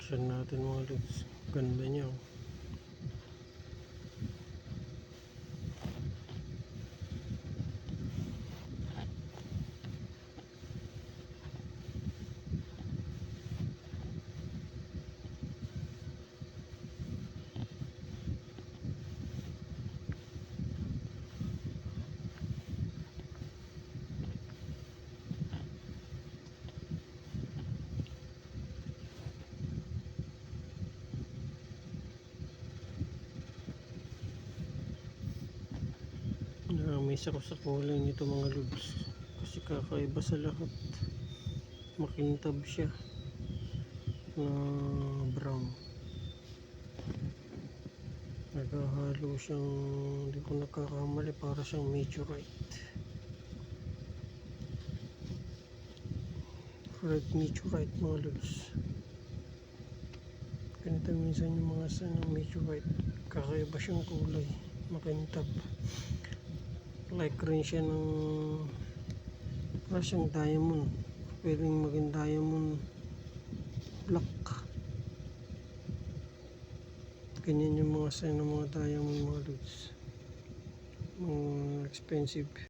Buksan natin mga lods. Ganda niya oh. Miss ako sa kulay nito mga lods, kasi kakaiba sa lahat. Makintab siya na brown, nagahalo siyang, hindi ko nagkakamali, para siyang meteorite, red meteorite mga lods. Ganito minsan yung mga ng meteorite, kakaiba siyang kulay, makintab. Like rin siya ng para siyang diamond, pwedeng maging diamond black. Ganyan yung mga sign ng mga diamond mga lods, mga expensive.